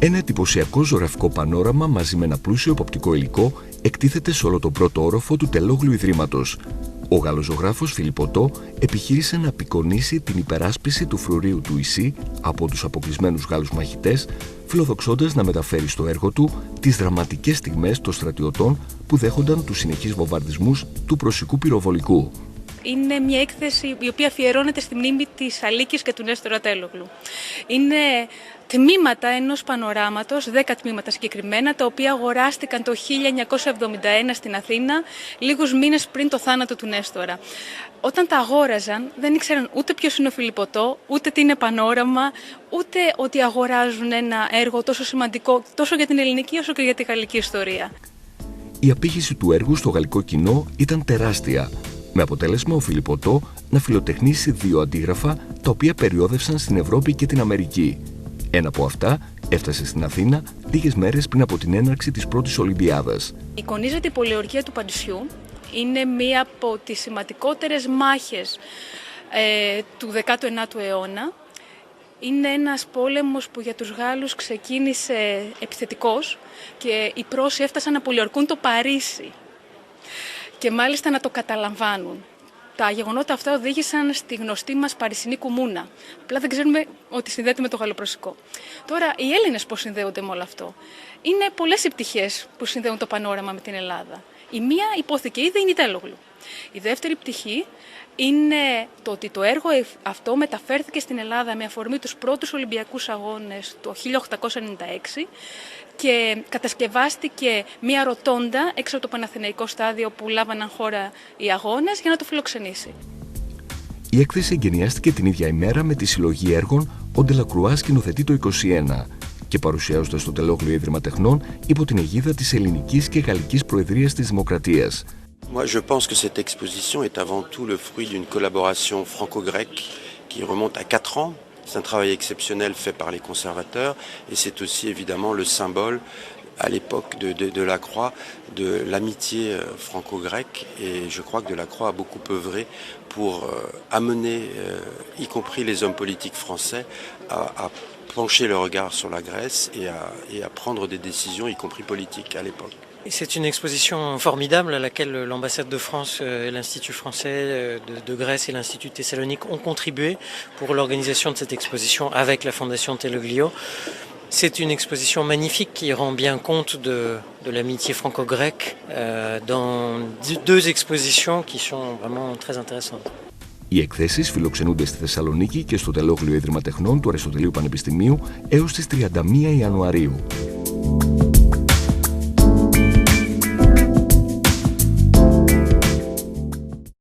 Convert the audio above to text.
Ένα εντυπωσιακό ζωγραφικό πανόραμα μαζί με ένα πλούσιο οπτικό υλικό εκτίθεται σε όλο τον πρώτο όροφο του Τελόγλιου Ιδρύματος. Ο Γάλλος ζωγράφος Φιλιπποτό επιχείρησε να απεικονίσει την υπεράσπιση του φρουρίου του Issy από τους αποκλεισμένους Γάλλους μαχητές, φιλοδοξώντας να μεταφέρει στο έργο του τις δραματικές στιγμές των στρατιωτών που δέχονταν τους συνεχείς βομβαρδισμούς του πrussικού πυροβολικού. Είναι μια έκθεση η οποία αφιερώνεται στη μνήμη της Αλίκης και του Νέστορα Τέλογλου. Είναι τμήματα ενός πανοράματος, 10 τμήματα συγκεκριμένα, τα οποία αγοράστηκαν το 1971 στην Αθήνα, λίγους μήνες πριν το θάνατο του Νέστορα. Όταν τα αγόραζαν, δεν ήξεραν ούτε ποιος είναι ο Φιλιπποτό, ούτε τι είναι πανόραμα, ούτε ότι αγοράζουν ένα έργο τόσο σημαντικό τόσο για την ελληνική όσο και για τη γαλλική ιστορία. Η απήχηση του έργου στο γαλλικό κοινό ήταν τεράστια, με αποτέλεσμα ο Φιλιπποτό να φιλοτεχνήσει 2 αντίγραφα τα οποία περιόδευσαν στην Ευρώπη και την Αμερική. Ένα από αυτά έφτασε στην Αθήνα λίγες μέρες πριν από την έναρξη της πρώτης Ολυμπιάδας. Εικονίζεται η πολιορκία του Παρισιού. Είναι μία από τις σημαντικότερες μάχες του 19ου αιώνα. Είναι ένας πόλεμος που για τους Γάλλους ξεκίνησε επιθετικός και οι Πρώσοι έφτασαν να πολιορκούν το Παρίσι και μάλιστα να το καταλαμβάνουν. Τα γεγονότα αυτά οδήγησαν στη γνωστή μας Παρισινή Κουμούνα. Απλά δεν ξέρουμε ότι συνδέεται με το γαλλοπρωσικό. Τώρα, οι Έλληνες πώς συνδέονται με όλο αυτό? Είναι πολλές οι πτυχές που συνδέουν το πανόραμα με την Ελλάδα. Η μία υπόθηκε ήδη είναι η Τέλογλου. Η δεύτερη πτυχή είναι το ότι το έργο αυτό μεταφέρθηκε στην Ελλάδα με αφορμή τους πρώτους Ολυμπιακούς Αγώνες το 1896 και κατασκευάστηκε μία ρωτόντα έξω από το Παναθηναϊκό στάδιο που λάβαναν χώρα οι αγώνες για να το φιλοξενήσει. Η έκθεση εγκαινιάστηκε την ίδια ημέρα με τη συλλογή έργων «Ο Ντελακρουά σκηνοθετεί το 21» και παρουσιάζοντας το Τελόγλιο Ίδρυμα Τεχνών υπό την αιγίδα της Ελληνικής και Γαλλικής Προεδρίας της Δημοκρατίας. Moi, je pense que cette exposition est avant tout le fruit d'une collaboration franco-grecque qui remonte à 4 ans. C'est un travail exceptionnel fait par les conservateurs et c'est aussi évidemment le symbole à l'époque de Lacroix de l'amitié franco-grecque et je crois que Delacroix a beaucoup œuvré pour amener, y compris les hommes politiques français, à pencher le regard sur la Grèce et à prendre des décisions, y compris politiques à l'époque. C'est une exposition formidable à laquelle l'ambassade de France et l'Institut français de Grèce et l'Institut Thessalonique ont contribué pour l'organisation de cette exposition avec la Fondation Teloglio. C'est une exposition magnifique qui rend bien compte de l'amitié franco-grecque dans 2 expositions qui sont vraiment très intéressantes. Οι εκθέσεις φιλοξενούνται στη Θεσσαλονίκη και στο Τελόγλιο Ίδρυμα Τεχνών του Αριστοτελείου Πανεπιστημίου έως τις 31 Ιανουαρίου.